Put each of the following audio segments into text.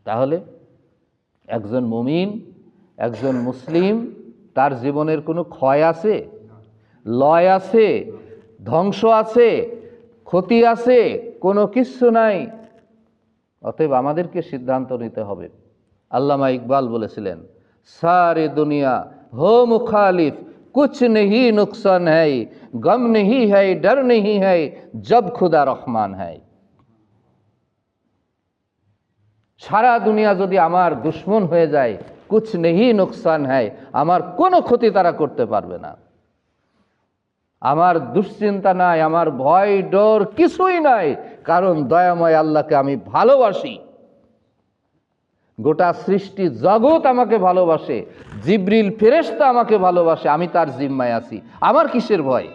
তাহলে একজন মুমিন, একজন মুসলিম, তার জীবনের কোনো ক্ষয় আছে, লয় আছে, ধ্বংস আছে, ক্ষতি আছে? কোনো কিচ্ছু নাই। অতএব আমাদেরকে সিদ্ধান্ত নিতে হবে। আল্লামা ইকবাল বলেছিলেন, সারে দুনিয়া হো মুখালিফ, কুছ নেহি নুকসান হ্যায়, গম নেহি হ্যায়, ডর নেহি হ্যায়, জব খুদা রহমান হ্যায়। সারা দুনিয়া যদি আমার দুশ্মন হয়ে যায়, কুছ নেহি নুকসান হ্যায়, আমার কোনো ক্ষতি তারা করতে পারবে না। আমার দুশ্চিন্তা নাই, আমার ভয় ডর কিছুই নাই, কারণ দয়াময় আল্লাহকে আমি ভালোবাসি। গোটা সৃষ্টি জগৎ আমাকে ভালোবাসে, জিবরিল ফেরেশতা আমাকে ভালোবাসে, আমি তার জিম্মায় আছি, আমার কিসের ভয়?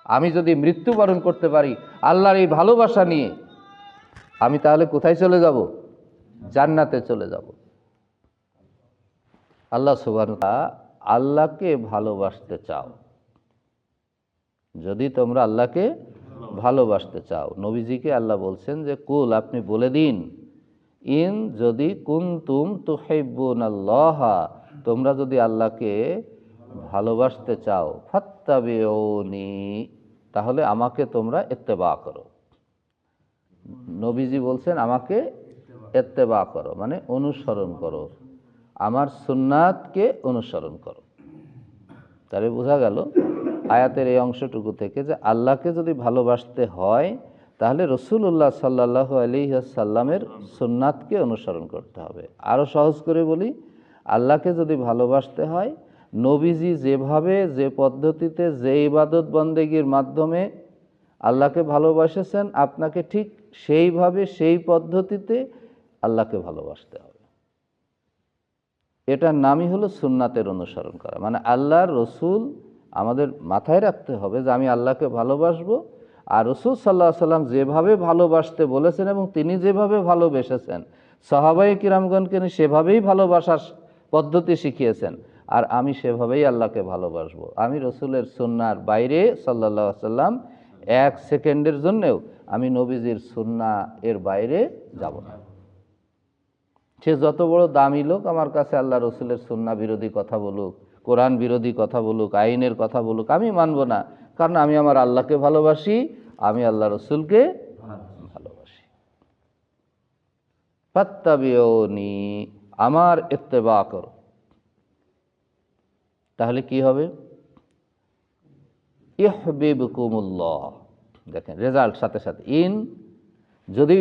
আমি যদি মৃত্যুবরণ করতে পারি আল্লাহর এই ভালোবাসা নিয়ে, আমি তাহলে কোথায় চলে যাব? জান্নাতে চলে যাব। আল্লাহ সুবহানাহু ওয়া তাআলা, আল্লাহকে ভালোবাসতে চাও, যদি তোমরা আল্লাহকে ভালোবাসতে চাও, নবীজিকে আল্লাহ বলছেন যে কুল, আপনি বলে দিন, ইন যদি কুনতুম তুহিব্বুনাল্লাহ, তোমরা যদি আল্লাহকে ভালোবাসতে চাও, ফাত্তাবিউনি, তাহলে আমাকে তোমরা ইত্তেবা করো। নবীজি বলছেন আমাকে ইত্তেবা করো, মানে অনুসরণ করো, আমার সুন্নাতকে অনুসরণ করো। তাহলে বোঝা গেল আয়াতের এই অংশটুকু থেকে যে আল্লাহকে যদি ভালোবাসতে হয় তাহলে রাসূলুল্লাহ সাল্লাল্লাহু আলাইহি ওয়াসাল্লামের সুন্নাতকে অনুসরণ করতে হবে। আরও সহজ করে বলি, আল্লাহকে যদি ভালোবাসতে হয়, নবীজি যেভাবে, যে পদ্ধতিতে, যে ইবাদত বন্দেগীর মাধ্যমে আল্লাহকে ভালোবাসেছেন, আপনাকে ঠিক সেইভাবে, সেই পদ্ধতিতে আল্লাহকে ভালোবাসতে হবে। এটার নামই হলো সুন্নাতের অনুসরণ করা। মানে আল্লাহর রসুল আমাদের মাথায় রাখতে হবে যে আমি আল্লাহকে ভালোবাসবো, আর রসুল সাল্লাল্লাহু আলাইহি ওয়াসাল্লাম যেভাবে ভালোবাসতে বলেছেন এবং তিনি যেভাবে ভালোবেসেছেন, সাহাবায়ে কিরামগণকে সেভাবেই ভালোবাসার পদ্ধতি শিখিয়েছেন, আর আমি সেভাবেই আল্লাহকে ভালোবাসবো। আমি রসুলের সুন্নার বাইরে সাল্লাল্লাহু আলাইহি ওয়াসাল্লাম এক সেকেন্ডের জন্যেও আমি নবীজির সুন্না এর বাইরে যাব না। সে যত বড় দামি লোক আমার কাছে আল্লাহ রসুলের সুন্না বিরোধী কথা বলুক, কোরআন বিরোধী কথা বলুক, আইনের কথা বলুক, আমি মানব না। কারণ আমি আমার আল্লাহকে ভালোবাসি, আমি আল্লাহ রসুলকে ভালোবাসি। ফাত্তাবিউনি, আমার ইত্তেবা করো। তাহলে কি হবে? ইহবিবকুমুল্লাহ। দেখেন রেজাল্ট সাথে সাথে, ইন যদি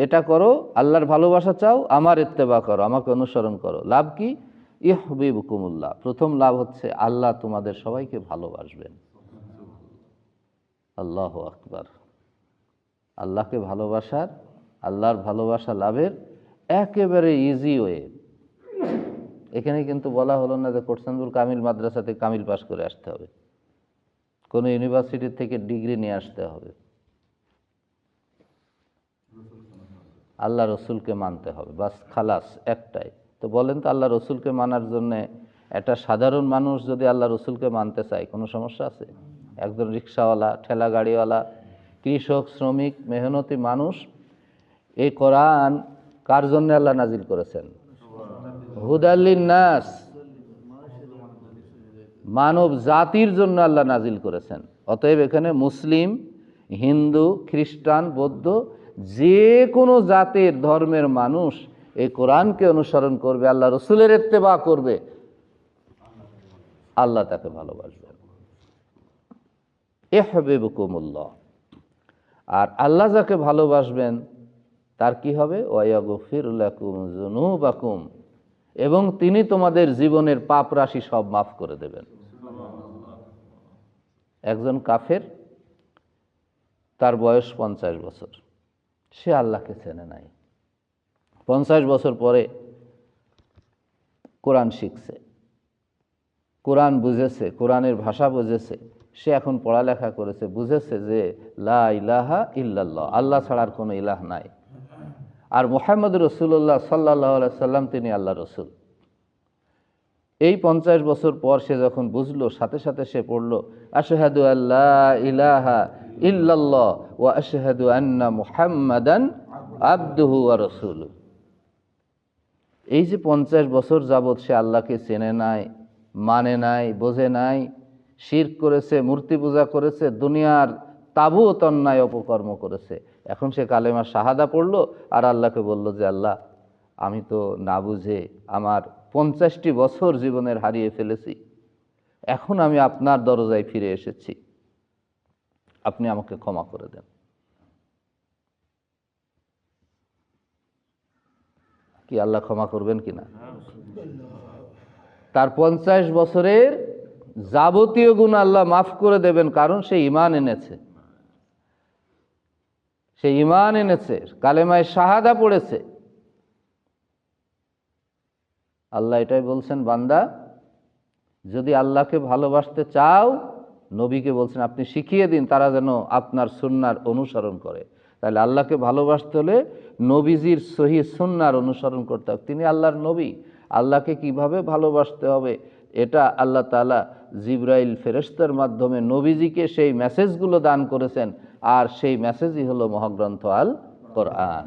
এটা করো, আল্লাহর ভালোবাসা চাও, আমার ইত্তেবা করো, আমাকে অনুসরণ করো, লাভ কি? ইহবিবকুমুল্লাহ। প্রথম লাভ হচ্ছে আল্লাহ তোমাদের সবাইকে ভালোবাসবেন। আল্লাহু আকবার। আল্লাহকে ভালোবাসার, আল্লাহর ভালোবাসা লাভের একেবারে ইজি ওয়ে। এখানে কিন্তু বলা হলো না যে কোটসানবুল কামিল মাদ্রাসাতে কামিল পাস করে আসতে হবে, কোনো ইউনিভার্সিটি থেকে ডিগ্রি নিয়ে আসতে হবে। আল্লাহ রসুলকে মানতে হবে, বাস, খালাস, একটাই। তো বলেন তো, আল্লাহ রসুলকে মানার জন্যে একটা সাধারণ মানুষ যদি আল্লাহ রসুলকে মানতে চায়, কোনো সমস্যা আছে? একজন রিক্সাওয়ালা, ঠেলা গাড়িওয়ালা, কৃষক, শ্রমিক, মেহনতি মানুষ, এই কোরআন কার জন্য আল্লাহ নাজিল করেছেন? হুদাল লিন্নাস, মানব জাতির জন্য আল্লাহ নাজিল করেছেন। অতএব এখানে মুসলিম, হিন্দু, খ্রিস্টান, বৌদ্ধ, যে কোনো জাতের, ধর্মের মানুষ এই কোরআনকে অনুসরণ করবে, আল্লাহ রসুলের ইত্তেবা করবে, আল্লাহ তাকে ভালোবাসবেন। ইহবিবকুমুল্লাহ। আর আল্লাহ যাকে ভালোবাসবেন তার কি হবে? ওয়ায়াগফির লাকুম যুনুবাকুম, এবং তিনি তোমাদের জীবনের পাপ রাশি সব মাফ করে দেবেন। একজন কাফের, তার বয়স 50 বছর, সে আল্লাহকে চেনে নাই। 50 বছর পরে কোরআন শিখছে, কোরআন বুঝেছে, কোরআনের ভাষা বুঝেছে, সে এখন পড়ালেখা করেছে, বুঝেছে যে লা ইলাহা ইল্লাল্লাহ, আল্লাহ ছাড়ার কোনো ইলাহ নাই, আর মুহাম্মদ রাসূলুল্লাহ সাল্লাল্লাহু আলাইহি সাল্লাম তিনি আল্লাহ রসুল। এই 50 বছর পর সে যখন বুঝলো, সাথে সাথে সে পড়ল আশহাদু আল্লা ইলাহা ইল্লাল্লাহ ওয়া আশহাদু আন্না মুহাম্মাদান আবদুহু ওয়া রাসূলুহু। এই যে 50 বছর যাবৎ সে আল্লাহকে চেনে নাই, মানে নাই, বোঝে নাই, শিরক করেছে, মূর্তি পূজা করেছে, দুনিয়ার তাবুত অন্যায় অপকর্ম করেছে, এখন সে কালেমা শাহাদা পড়লো আর আল্লাহকে বলল যে আল্লাহ আমি তো না বুঝে আমার 50টি বছর জীবনের হারিয়ে ফেলেছি, এখন আমি আপনার দরজায় ফিরে এসেছি, আপনি আমাকে ক্ষমা করে দেন। কি আল্লাহ ক্ষমা করবেন কিনা? তার 50 বছরের যাবতীয় গুনাহ আল্লাহ মাফ করে দেবেন, কারণ সে ঈমান এনেছে, সে ঈমান এনেছে, কালেমায়ে শাহাদা পড়েছে। আল্লাহ এটাই বলছেন, বান্দা যদি আল্লাহকে ভালোবাসতে চাও, নবীকে বলছেন আপনি শিখিয়ে দিন তারা যেন আপনার সুন্নার অনুসরণ করে। তাহলে আল্লাহকে ভালোবাসতে হলে নবীজির সহি সুন্নার অনুসরণ করতে হবে। তিনি আল্লাহর নবী, আল্লাহকে কিভাবে ভালোবাসতে হবে এটা আল্লাহ তাআলা জিবরাইল ফেরেশতার মাধ্যমে নবীজিকে সেই মেসেজগুলো দান করেছেন, আর সেই মেসেজই হলো মহাগ্রন্থ আল কোরআন।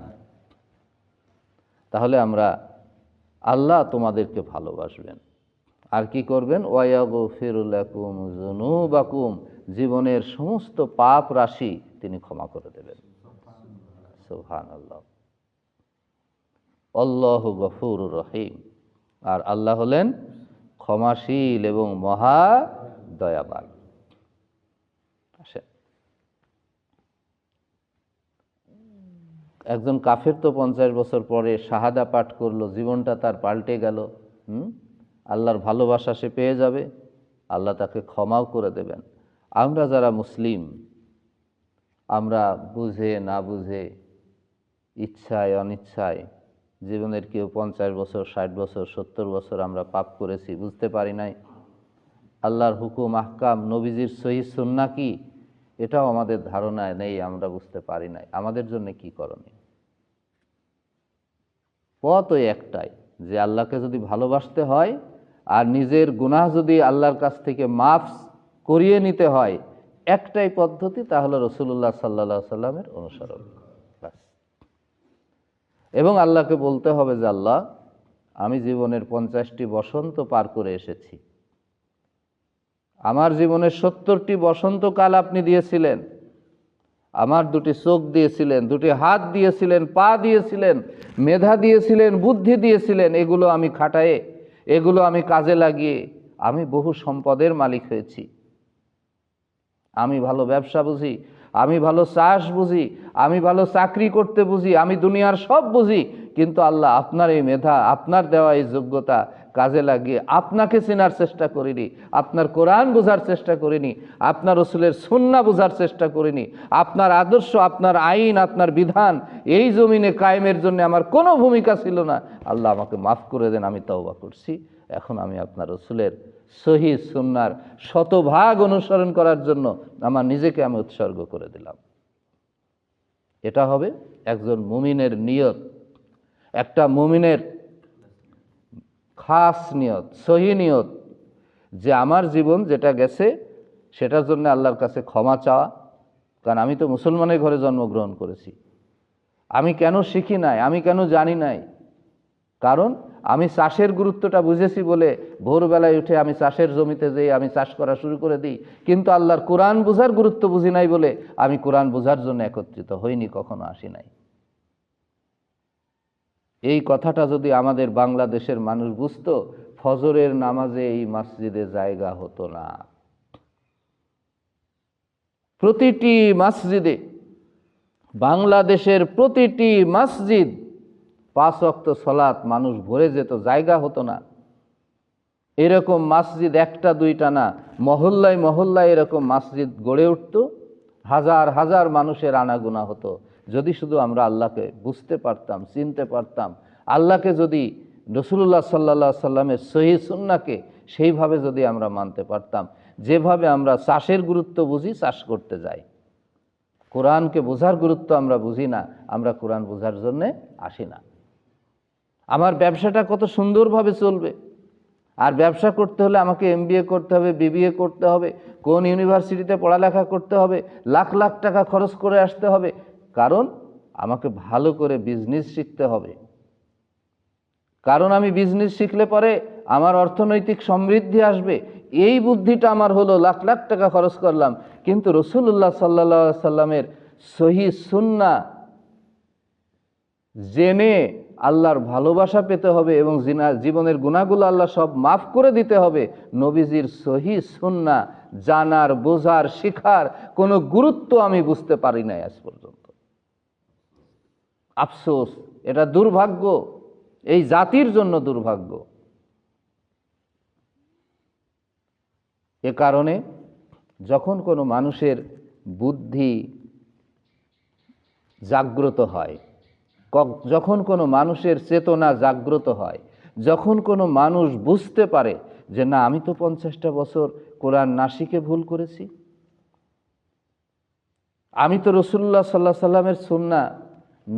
তাহলে আমরা আল্লাহ তোমাদেরকে ভালোবাসবেন, আর কি করবেন? ওয়ায়াগফিরু লাকুম যুনুবাকুম, জীবনের সমস্ত পাপ রাশি তিনি ক্ষমা করে দেবেন। সুবহানাল্লাহ। আল্লাহু গফুরুর রহিম, আর আল্লাহ হলেন ক্ষমাশীল এবং মহা দয়াবান। একজন কাফের তো 50 বছর পরে শাহাদা পাঠ করলো, জীবনটা তার পাল্টে গেল। আল্লাহর ভালোবাসা সে পেয়ে যাবে, আল্লাহ তাকে ক্ষমাও করে দেবেন। আমরা যারা মুসলিম, আমরা বুঝে না বুঝে, ইচ্ছায় অনিচ্ছায় জীবনের কেউ 50 বছর, 60 বছর, 70 বছর আমরা পাপ করেছি, বুঝতে পারি নাই। আল্লাহর হুকুম আহকাম, নবীজির সহিহ সুন্নাহ কি, এটাও আমাদের ধারণায় নেই, আমরা বুঝতে পারি নাই। আমাদের জন্য কি করণীয়? পথ ওই একটাই, যে আল্লাহকে যদি ভালোবাসতে হয় আর নিজের গুনাহ যদি আল্লাহর কাছ থেকে মাফ করিয়ে নিতে হয়, একটাই পদ্ধতি, তা হলো রাসূলুল্লাহ সাল্লাল্লাহু আলাইহি সাল্লামের অনুসরণ। এবং আল্লাহকে বলতে হবে যে আল্লাহ আমি জীবনের 50টি বসন্ত পার করে এসেছি, আমার জীবনের 70টি বসন্তকাল আপনি দিয়েছিলেন, আমার 2টি চোখ দিয়েছিলেন, 2টি হাত দিয়েছিলেন, পা দিয়েছিলেন, মেধা দিয়েছিলেন, বুদ্ধি দিয়েছিলেন, এগুলো আমি খাটায়ে, এগুলো আমি কাজে লাগিয়ে আমি বহু সম্পদের মালিক হয়েছি। আমি ভালো ব্যবসা বুঝি, আমি ভালো চাষ বুঝি, আমি ভালো চাকরি করতে বুঝি, আমি দুনিয়ার সব বুঝি, কিন্তু আল্লাহ আপনার এই মেধা, আপনার দেওয়া এই যোগ্যতা কাজে লাগিয়ে আপনাকে চেনার চেষ্টা করিনি, আপনার কোরআন বোঝার চেষ্টা করিনি, আপনার রাসূলের সুন্নাহ বোঝার চেষ্টা করিনি, আপনার আদর্শ, আপনার আইন, আপনার বিধান এই জমিনে কায়েমের জন্য আমার কোনো ভূমিকা ছিল না। আল্লাহ আমাকে মাফ করে দেন, আমি তওবা করছি, এখন আমি আপনার রাসূলের সহিহ সুন্নাহর শতভাগ অনুসরণ করার জন্য আমার নিজেকে আমি উৎসর্গ করে দিলাম। এটা হবে একজন মুমিনের নিয়ত, একটা মুমিনের খাস নিয়ত, সহি নিয়ত, যে আমার জীবন যেটা গেছে সেটার জন্য আল্লাহর কাছে ক্ষমা চাওয়া। কারণ আমি তো মুসলমানের ঘরে জন্মগ্রহণ করেছি, আমি কেন শিখি নাই, আমি কেন জানি নাই? কারণ আমি চাষের গুরুত্বটা বুঝেছি বলে ভোরবেলায় উঠে আমি চাষের জমিতে যেয়ে আমি চাষ করা শুরু করে দিই, কিন্তু আল্লাহর কোরআন বোঝার গুরুত্ব বুঝি নাই বলে আমি কোরআন বোঝার জন্য একত্রিত হইনি, কখনো আসি নাই। এই কথাটা যদি আমাদের বাংলাদেশের মানুষ বুঝতো, ফজরের নামাজে এই মসজিদে জায়গা হতো না। প্রতিটি মসজিদে, বাংলাদেশের প্রতিটি মসজিদ 5 ওয়াক্ত সালাত মানুষ ভরে যেত, জায়গা হতো না। এরকম মসজিদ একটা দুইটা না, মহল্লায় মহল্লায় এরকম মসজিদ গড়ে উঠত, হাজার হাজার মানুষের আনাগোনা হতো। যদি শুধু আমরা আল্লাহকে বুঝতে পারতাম, চিনতে পারতাম, আল্লাহকে যদি, রাসূলুল্লাহ সাল্লাল্লাহু আলাইহি সাল্লামের সহিহ সুন্নাহকে সেইভাবে যদি আমরা মানতে পারতাম, যেভাবে আমরা চাষের গুরুত্ব বুঝি, চাষ করতে যাই, কোরআনকে বোঝার গুরুত্ব আমরা বুঝি না, আমরা কোরআন বোঝার জন্যে আসি না। আমার ব্যবসাটা কত সুন্দরভাবে চলবে, আর ব্যবসা করতে হলে আমাকে MBA করতে হবে, BBA করতে হবে, কোন ইউনিভার্সিটিতে পড়ালেখা করতে হবে, লাখ লাখ টাকা খরচ করে আসতে হবে, কারণ আমাকে ভালো করে বিজনেস শিখতে হবে, কারণ আমি বিজনেস শিখলে পরে আমার অর্থনৈতিক সমৃদ্ধি আসবে, এই বুদ্ধিটা আমার হলো, লাখ লাখ টাকা খরচ করলাম। কিন্তু রাসূলুল্লাহ সাল্লাল্লাহু আলাইহি সাল্লামের সহিহ সুন্নাহ জেনে আল্লাহর ভালোবাসা পেতে হবে এবং জীবনের গুনাহগুলো আল্লাহ সব মাফ করে দিতে হবে। নবীজির সহিহ সুন্নাহ জানার, বোঝার, শিখার কোনো গুরুত্ব আমি বুঝতে পারি নাই আজ পর্যন্ত। আফসোস, এটা দুর্ভাগ্য, এই জাতির জন্য দুর্ভাগ্য। এ কারণে যখন কোনো মানুষের বুদ্ধি জাগ্রত হয়, যখন কোনো মানুষের চেতনা জাগ্রত হয়, যখন কোনো মানুষ বুঝতে পারে যে না, আমি তো 50টা বছর কোরআন না শিখে ভুল করেছি, আমি তো রাসূলুল্লাহ সাল্লাল্লাহু আলাইহি সাল্লামের সুন্নাহ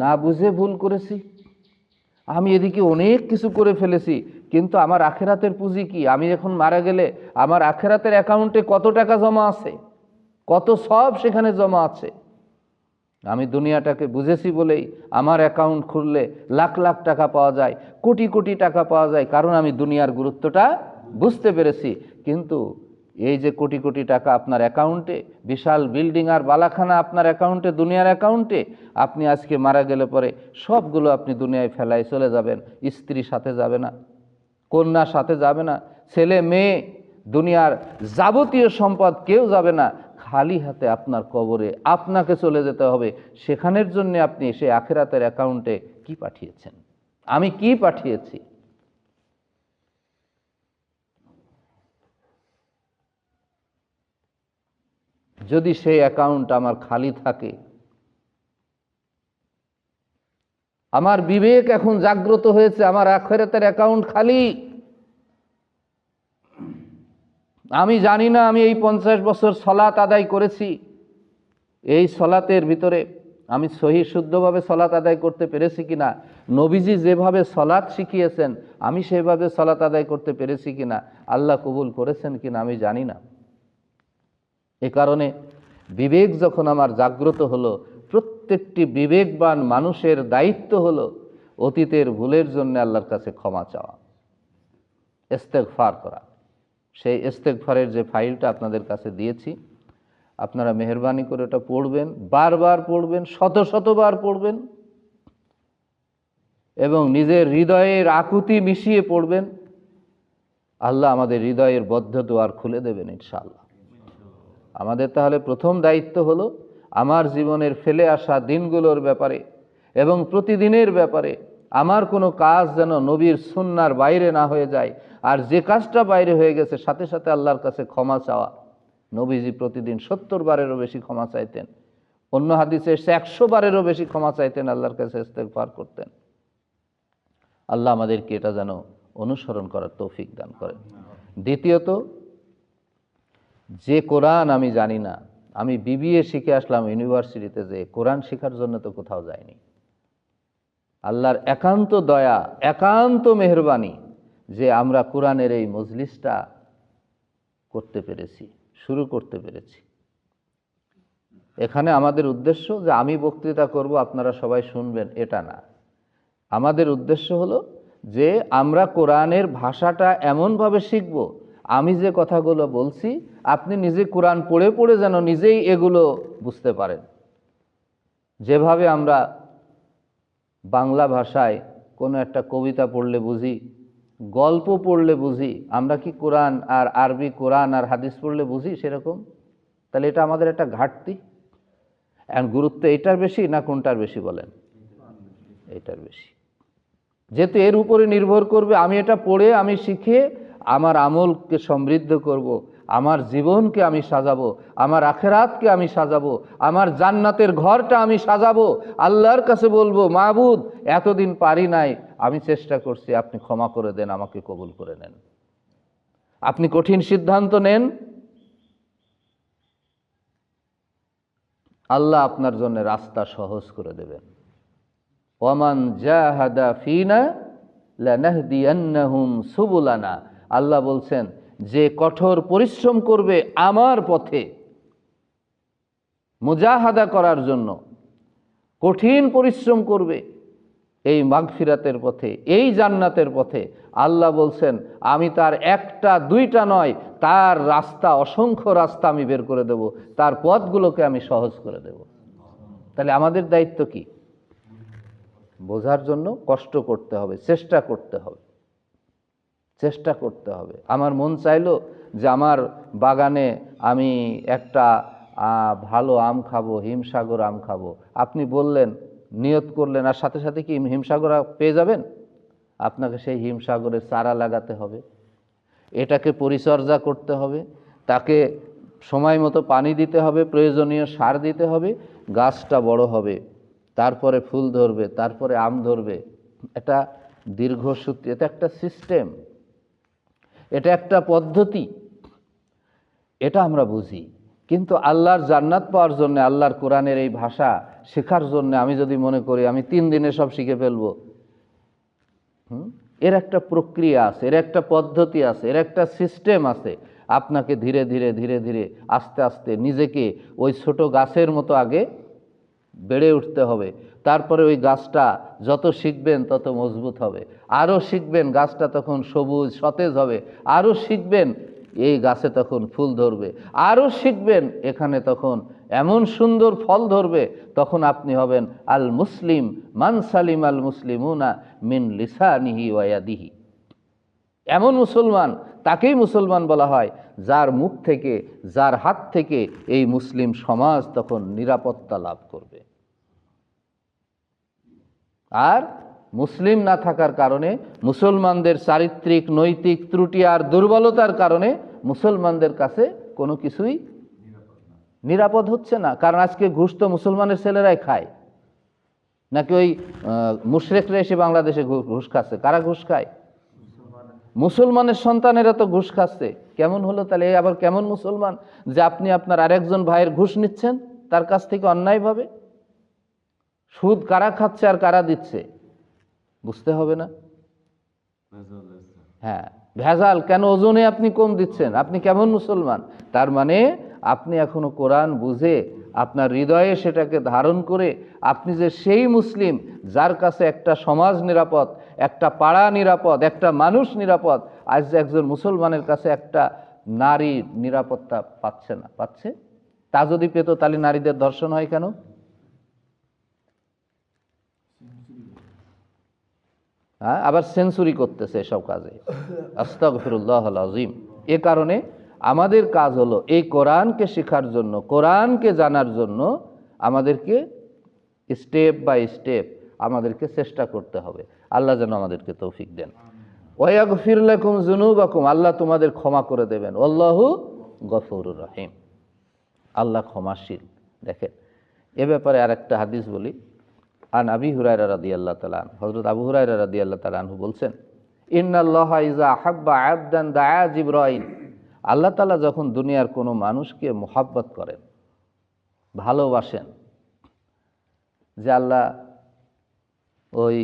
না বুঝে ভুল করেছি, আমি এদিকে অনেক কিছু করে ফেলেছি, কিন্তু আমার আখেরাতের পুঁজি কি? আমি এখন মারা গেলে আমার আখেরাতের অ্যাকাউন্টে কত টাকা জমা আছে, কত সব সেখানে জমা আছে। আমি দুনিয়াটাকে বুঝেছি বলেই আমার অ্যাকাউন্ট খুললে লাখ লাখ টাকা পাওয়া যায়, কোটি কোটি টাকা পাওয়া যায়, কারণ আমি দুনিয়ার গুরুত্বটা বুঝতে পেরেছি। কিন্তু এই যে কোটি কোটি টাকা আপনার অ্যাকাউন্টে, বিশাল বিল্ডিং আর বালাখানা আপনার অ্যাকাউন্টে, দুনিয়ার অ্যাকাউন্টে, আপনি আজকে মারা গেলে পরে সবগুলো আপনি দুনিয়ায় ফেলায় চলে যাবেন। স্ত্রী সাথে যাবে না, কন্যা সাথে যাবে না, ছেলে মেয়ে, দুনিয়ার যাবতীয় সম্পদ কেউ যাবে না। খালি হাতে আপনার কবরে আপনাকে চলে যেতে হবে। সেখানের জন্য আপনি সেই আখিরাতের অ্যাকাউন্টে কি পাঠিয়েছেন? আমি কি পাঠিয়েছি? যদি সেই অ্যাকাউন্ট আমার খালি থাকে, আমার বিবেক এখন জাগ্রত হয়েছে, আমার আখিরাতের অ্যাকাউন্ট খালি, আমি জানি না আমি এই 50 বছর সলাত আদায় করেছি, এই সলাতের ভিতরে আমি সহি শুদ্ধভাবে সলাত আদায় করতে পেরেছি কিনা, নবীজি যেভাবে সলাত শিখিয়েছেন আমি সেভাবে সলাত আদায় করতে পেরেছি কিনা, আল্লাহ কবুল করেছেন কিনা আমি জানি না। এ কারণে বিবেক যখন আমার জাগ্রত হলো, প্রত্যেকটি বিবেকবান মানুষের দায়িত্ব হলো অতীতের ভুলের জন্য আল্লাহর কাছে ক্ষমা চাওয়া, ইস্তেগফার করা। সেই ইস্তেগফারের যে ফাইলটা আপনাদের কাছে দিয়েছি, আপনারা মেহেরবানি করে ওটা পড়বেন, বারবার পড়বেন, শত শতবার পড়বেন এবং নিজের হৃদয়ের আকুতি মিশিয়ে পড়বেন। আল্লাহ আমাদের হৃদয়ের বদ্ধ দুয়ার খুলে দেবেন ইনশাআল্লাহ। আমাদের তাহলে প্রথম দায়িত্ব হলো আমার জীবনের ফেলে আসা দিনগুলোর ব্যাপারে এবং প্রতিদিনের ব্যাপারে আমার কোনো কাজ যেন নবীর সুন্নাহর বাইরে না হয়ে যায়, আর যে কাজটা বাইরে হয়ে গেছে সাথে সাথে আল্লাহর কাছে ক্ষমা চাওয়া। নবীজি প্রতিদিন 70 বারেরও বেশি ক্ষমা চাইতেন, অন্য হাদিসে 100 বারেরও বেশি ক্ষমা চাইতেন, আল্লাহর কাছে ইস্তেগফার করতেন। আল্লাহ আমাদেরকে এটা যেন অনুসরণ করার তৌফিক দান করেন। দ্বিতীয়ত, যে কোরআন আমি জানি না, আমি বিবিএ শিখে আসলাম ইউনিভার্সিটিতে, যে কোরআন শেখার জন্য তো কোথাও যায়নি। আল্লাহর একান্ত দয়া, একান্ত মেহেরবানি যে আমরা কোরআনের এই মজলিসটা করতে পেরেছি, শুরু করতে পেরেছি। এখানে আমাদের উদ্দেশ্য যে আমি বক্তৃতা করব, আপনারা সবাই শুনবেন, এটা না। আমাদের উদ্দেশ্য হলো যে আমরা কোরআনের ভাষাটা এমনভাবে শিখব, আমি যে কথাগুলো বলছি আপনি নিজে কোরআন পড়ে পড়ে যেন নিজেই এগুলো বুঝতে পারেন। যেভাবে আমরা বাংলা ভাষায় কোনো একটা কবিতা পড়লে বুঝি, গল্প পড়লে বুঝি, আমরা কি কোরআন আর আরবি, কোরআন আর হাদিস পড়লে বুঝি সেরকম? তাহলে এটা আমাদের একটা ঘাটতি। এখন গুরুত্ব এটার বেশি না কোনটার বেশি বলেন? এটার বেশি। যেহেতু এর উপরে নির্ভর করবে আমি এটা পড়ে, আমি শিখে আমার আমলকে সমৃদ্ধ করব, আমার জীবনকে আমি সাজাবো, আমার আখেরাতকে আমি সাজাবো, আমার জান্নাতের ঘরটা আমি সাজাবো। আল্লাহর কাছে বলবো, মাবুদ এতদিন পারি নাই, আমি চেষ্টা করছি, আপনি ক্ষমা করে দেন, আমাকে কবুল করে নেন। আপনি কঠিন সিদ্ধান্ত নেন, আল্লাহ আপনার জন্য রাস্তা সহজ করে দেবেন। ওয়ামান জাহাদা ফিনা লানাহদিয়ান্নাহুম সুবুলানা। আল্লাহ বলছেন, যে কঠোর পরিশ্রম করবে আমার পথে, মুজাহাদা করার জন্য কঠিন পরিশ্রম করবে, এই মাগফিরাতের পথে, এই জান্নাতের পথে। আল্লাহ বলছেন আমি তার একটা দুইটা নয়, তার রাস্তা, অসংখ্য রাস্তা আমি বের করে দেব, তার পথগুলোকে আমি সহজ করে দেব। তাহলে আমাদের দায়িত্ব কি? বোঝার জন্য কষ্ট করতে হবে, চেষ্টা করতে হবে, চেষ্টা করতে হবে। আমার মন চাইলো যে আমার বাগানে আমি একটা ভালো আম খাবো, হিমসাগর আম খাবো। আপনি বললেন, নিয়ত করলেন, আর সাথে সাথে কি হিমসাগর পেয়ে যাবেন? আপনাকে সেই হিমসাগরের চারা লাগাতে হবে, এটাকে পরিচর্যা করতে হবে, তাকে সময় মতো পানি দিতে হবে, প্রয়োজনীয় সার দিতে হবে, গাছটা বড় হবে, তারপরে ফুল ধরবে, তারপরে আম ধরবে। এটা দীর্ঘসূত্রী, এটা একটা সিস্টেম, এটা একটা পদ্ধতি, এটা আমরা বুঝি। কিন্তু আল্লাহর জান্নাত পাওয়ার জন্য, আল্লাহর কোরআনের এই ভাষা শেখার জন্য আমি যদি মনে করি আমি 3 দিনে সব শিখে ফেলবো, এর একটা প্রক্রিয়া আছে, এর একটা পদ্ধতি আছে, এর একটা সিস্টেম আছে। আপনাকে ধীরে ধীরে ধীরে ধীরে আস্তে আস্তে নিজেকে ওই ছোট গাছের মতো আগে বেড়ে উঠতে হবে। তারপরে ওই গাছটা যত শিখবেন তত মজবুত হবে, আরও শিখবেন, গাছটা তখন সবুজ সতেজ হবে, আরও শিখবেন, এই গাছে তখন ফুল ধরবে, আরও শিখবেন, এখানে তখন এমন সুন্দর ফল ধরবে, তখন আপনি হবেন আল মুসলিম মান সালিম আল মুসলিমুনা মিন লিসানিহি ওয়া ইয়াদিহি। এমন মুসলমান, তাকেই মুসলমান বলা হয় যার মুখ থেকে, যার হাত থেকে এই মুসলিম সমাজ তখন নিরাপত্তা লাভ করবে। আর মুসলিম না থাকার কারণে, মুসলমানদের চারিত্রিক নৈতিক ত্রুটি আর দুর্বলতার কারণে মুসলমানদের কাছে কোনো কিছুই নিরাপদ হচ্ছে না। কারণ আজকে ঘুষ তো মুসলমানের ছেলেরাই খায়, নাকি ওই মুশরিকরা এসে বাংলাদেশে ঘুষ খাচ্ছে? কারা ঘুষ খায়? মুসলমানের সন্তানেরা তো ঘুষ খাচ্ছে। কেমন হলো তাহলে? আবার কেমন মুসলমান যে আপনি আপনার আরেকজন ভাইয়ের ঘুষ নিচ্ছেন তার কাছ থেকে অন্যায়ভাবে? সুদ কারা খাচ্ছে আর কারা দিচ্ছে বুঝতে হবে না? হ্যাঁ, ভেজাল। কেন? ওজনে আপনি কম দিচ্ছেন, আপনি কেমন মুসলমান? তার মানে আপনি এখনো কোরআন বুঝে, আপনার হৃদয়ে সেটাকে ধারণ করে আপনি যে সেই মুসলিম যার কাছে একটা সমাজ নিরাপদ, একটা পাড়া নিরাপদ, একটা মানুষ নিরাপদ। আজ একজন মুসলমানের কাছে একটা নারী নিরাপত্তা পাচ্ছে না, পাচ্ছে? তা যদি পেত তাহলে নারীদের ধর্ষণ হয় কেন? হ্যাঁ, আবার সেঞ্চুরি করতেছে এসব কাজে। আস্তাগফিরুল্লাহল আযীম। এ কারণে আমাদের কাজ হলো এই কোরআনকে শেখার জন্য, কোরআনকে জানার জন্য আমাদেরকে স্টেপ বাই স্টেপ আমাদেরকে চেষ্টা করতে হবে। আল্লাহ যেন আমাদেরকে তৌফিক দেন। ওয়াগফির লাকুম যুনুবাকুম, আল্লাহ তোমাদের ক্ষমা করে দেবেন। আল্লাহু গফুরুর রহিম, আল্লাহ ক্ষমাশীল। দেখেন, এ ব্যাপারে আরেকটা হাদিস বলি। আন আবি হুরায়রা রাদিয়াল্লাহু তাআলা আনহু, হযরত আবু হুরায়রা রাদিয়াল্লাহু তাআলা আনহু বলছেন, ইন্নাল্লাহা ইযা আহাব্বা আবদান দাআ জিবরাইল। আল্লাহ তাআলা যখন দুনিয়ার কোনো মানুষকে মোহাব্বত করেন, ভালোবাসেন, যে আল্লাহ ওই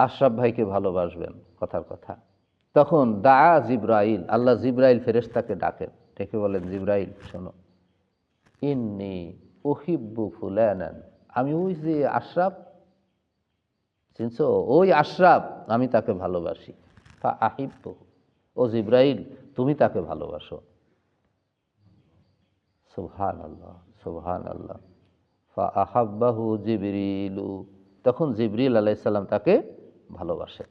আশরাফ ভাইকে ভালোবাসবেন, কথার কথা, তখন দাআ জিবরাইল, আল্লাহ জিবরাইল ফেরেশতাকে ডাকেন, ডেকে বলেন, জিবরাইল শোনো, ইন্নী উহিব্বু ফুলানান, আমি ওই যে আশরাফ, চিনছো? ওই আশরাফ, আমি তাকে ভালোবাসি। ফা আহিব্বু, ও জিবরাইল তুমি তাকে ভালোবাসো। সুবহানাল্লাহ, সুবহানাল্লাহ। ফা আহাব্বাহু জিবরিলু, তখন জিবরিল আলাইহিস সালাম তাকে ভালোবাসেন।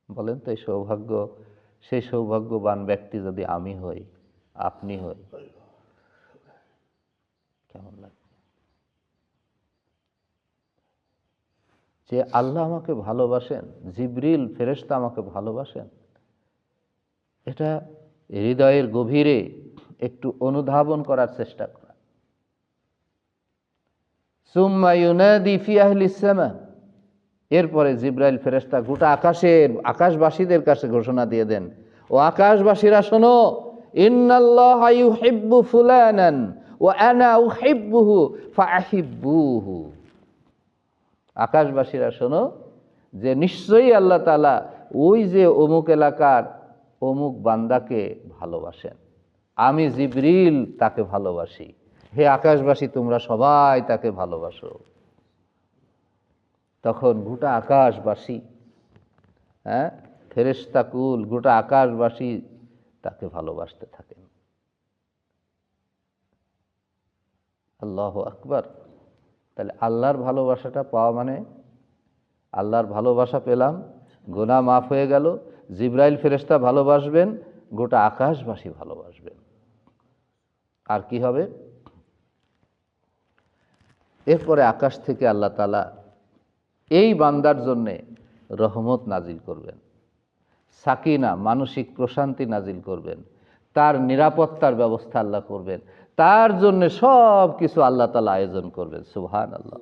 বলেন তো এই সৌভাগ্য, সেই সৌভাগ্যবান ব্যক্তি যদি আমি হই, আপনি হই, কেমন লাগে? যে আল্লাহ আমাকে ভালোবাসেন, জিবরিল ফেরেশতা আমাকে ভালোবাসেন, এটা হৃদয়ের গভীরে একটু অনুধাবন করার চেষ্টা করা। সুম্মা ইউনাদি ফি আহলিস সামা, এরপরে জিবরাইল ফেরেশতা গোটা আকাশবাসীদের কাছে ঘোষণা দিয়ে দেন, ও আকাশবাসীরা শোনো, ইন্নাল্লাহা ইউহিব্বু ফুলানান ওয়া আনা উহিব্বুহু ফাআহিব্বুহু। আকাশবাসীরা শোনো, যে নিশ্চয়ই আল্লাহ তাআলা ওই যে অমুক এলাকার অমুক বান্দাকে ভালোবাসেন, আমি জিবরিল তাকে ভালোবাসি। হে আকাশবাসী, তোমরা সবাই তাকে ভালোবাসো। তখন গোটা আকাশবাসী, ফেরেশতাকুল গোটা আকাশবাসী তাকে ভালোবাসতে থাকেন। আল্লাহু আকবার। তাহলে আল্লাহর ভালোবাসাটা পাওয়া মানে আল্লাহর ভালোবাসা পেলাম, গুনাহ মাফ হয়ে গেল, জিবরাইল ফেরেশতা ভালোবাসবেন, গোটা আকাশবাসী ভালোবাসবেন। আর কি হবে? এরপরে আকাশ থেকে আল্লাহ তাআলা এই বান্দার জন্যে রহমত নাজিল করবেন, সাকিনা মানসিক প্রশান্তি নাজিল করবেন, তার নিরাপত্তার ব্যবস্থা আল্লাহ করবেন, তার জন্য সব কিছু আল্লাহ তাআলা আয়োজন করবেন। সুবহানাল্লাহ।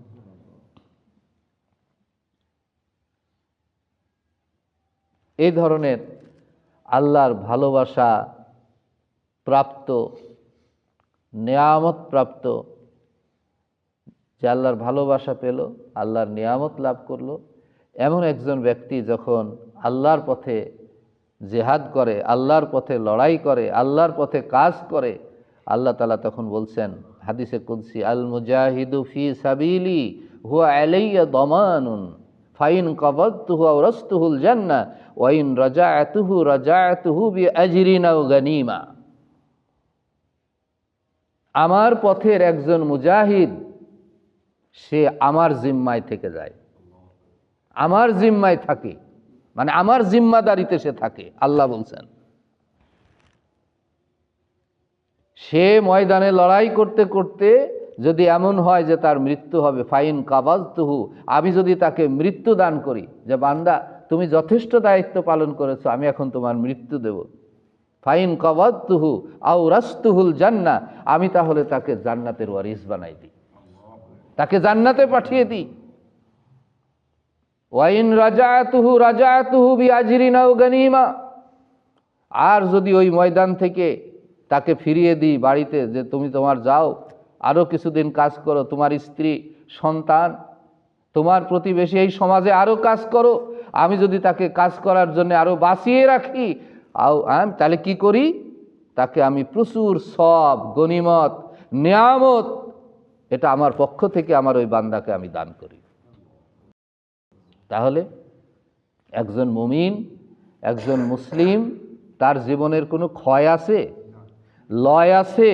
এই ধরনের আল্লাহর ভালোবাসা প্রাপ্ত, নেয়ামত প্রাপ্ত, যে আল্লাহর ভালোবাসা পেল, আল্লাহর নিয়ামত লাভ করলো, এমন একজন ব্যক্তি যখন আল্লাহর পথে জিহাদ করে, আল্লাহর পথে লড়াই করে, আল্লাহর পথে কাজ করে, আল্লাহ তাআলা তখন বলছেন হাদিসে কুদসি, আল মুজাহিদু ফি সাবিলি হুয়া আলাইয়া দামানুন ফাইন কাবাদতুহু আও রাসতুহুল জান্নাহ ওয়া ইন রাজাআতুহু বিআজরিন আও গানিমা। আমার পথের একজন মুজাহিদ, সে আমার জিম্মায় থেকে যায়, আমার জিম্মায় থাকে, মানে আমার জিম্মাদারিতে সে থাকে। আল্লাহ বলছেন সে ময়দানে লড়াই করতে করতে যদি এমন হয় যে তার মৃত্যু হবে, ফাইন কাবাজতুহু, আমি যদি তাকে মৃত্যু দান করি, যে বান্দা তুমি যথেষ্ট দায়িত্ব পালন করেছো, আমি এখন তোমার মৃত্যু দেব, ফাইন কাবাজতুহু আও রাসতুহুল জান্নাহ, আমি তাহলে তাকে জান্নাতের ওয়ারিস বানাই দিই, তাকে জান্নাতে পাঠিয়ে দিই। ওয়াইন রাজাআতুহু বিআজরিন আও গানিমা, আর যদি ওই ময়দান থেকে তাকে ফিরিয়ে দিই বাড়িতে, যে তুমি তোমার যাও, আরো কিছুদিন কাজ করো, তোমার স্ত্রী সন্তান তোমার প্রতিবেশী এই সমাজে আরো কাজ করো, আমি যদি তাকে কাজ করার জন্য আরো বাঁচিয়ে রাখি, তাহলে কি করি? তাকে আমি প্রচুর সওয়াব, গনিমত, নিয়ামত, এটা আমার পক্ষ থেকে আমার ওই বান্দাকে আমি দান করি। তাহলে একজন মুমিন, একজন মুসলিম, তার জীবনের কোনো ক্ষয় আছে, লয় আছে,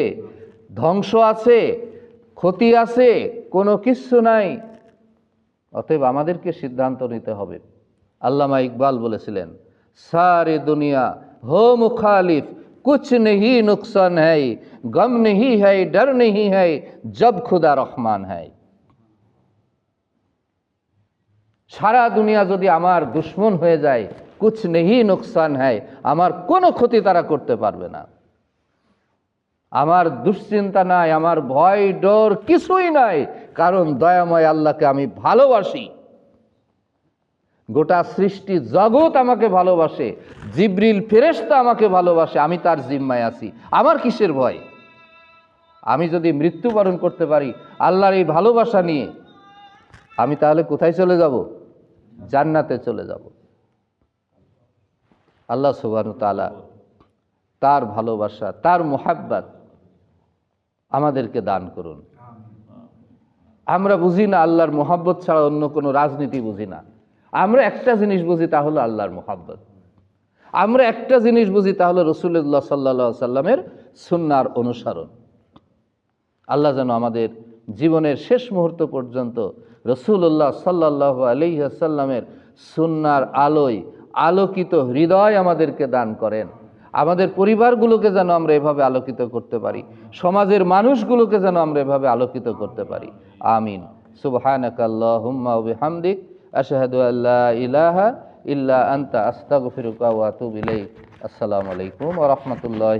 ধ্বংস আছে, ক্ষতি আছে? কোনো কিছু নাই। অতএব আমাদেরকে সিদ্ধান্ত নিতে হবে। আল্লামা ইকবাল বলেছিলেন, সারে দুনিয়া হো মুখালিফ, কুছ নেহি নুকসান হ্যায়, গম নেহি হ্যায়, ডর নেহি হ্যায়, জব খুদা রহমান হ্যায়। সারা দুনিয়া যদি আমার দুশ্মন হয়ে যায়, কুছ নেহি নুকসান হ্যায়, আমার কোনো ক্ষতি তারা করতে পারবে না। আমার দুশ্চিন্তা নাই, আমার ভয় ডর কিছুই নাই, কারণ দয়াময় আল্লাহকে আমি ভালোবাসি। গোটা সৃষ্টি জগৎ আমাকে ভালোবাসে, জিবরিল ফেরেশতা আমাকে ভালোবাসে, আমি তার জিম্মায় আছি, আমার কিসের ভয়? আমি যদি মৃত্যুবরণ করতে পারি আল্লাহর এই ভালোবাসা নিয়ে, আমি তাহলে কোথায় চলে যাব? জান্নাতে চলে যাব। আল্লাহ সুবহানাহু ওয়া তাআলা তার ভালোবাসা, তার মুহাব্বত আমাদেরকে দান করুন। আমরা বুঝি না আল্লাহর মুহাব্বত ছাড়া অন্য কোনো রাজনীতি বুঝি না। আমরা একটা জিনিস বুঝি, তা হলো আল্লাহর মুহাব্বত। আমরা একটা জিনিস বুঝি, তা হলো রাসূলুল্লাহ সাল্লাল্লাহু আলাইহি সাল্লামের সুন্নাহর অনুসরণ। আল্লাহ যেন আমাদের জীবনের শেষ মুহূর্ত পর্যন্ত রাসূলুল্লাহ সাল্লাল্লাহু আলাইহি ওয়াসাল্লামের সুন্নাহর আলোয় আলোকিত হৃদয় আমাদেরকে দান করেন। আমাদের পরিবারগুলোকে যেন আমরা এভাবে আলোকিত করতে পারি, সমাজের মানুষগুলোকে যেন আমরা এভাবে আলোকিত করতে পারি। আমিন। সুবহানাকাল্লাহুম্মা ওয়া বিহামদিক, আশহাদু আল্লা ইলাহা ইল্লা আনতা, আস্তাগফিরুকা ওয়া আতুবু ইলাইক। আসসালামু আলাইকুম ওয়া রাহমাতুল্লাহি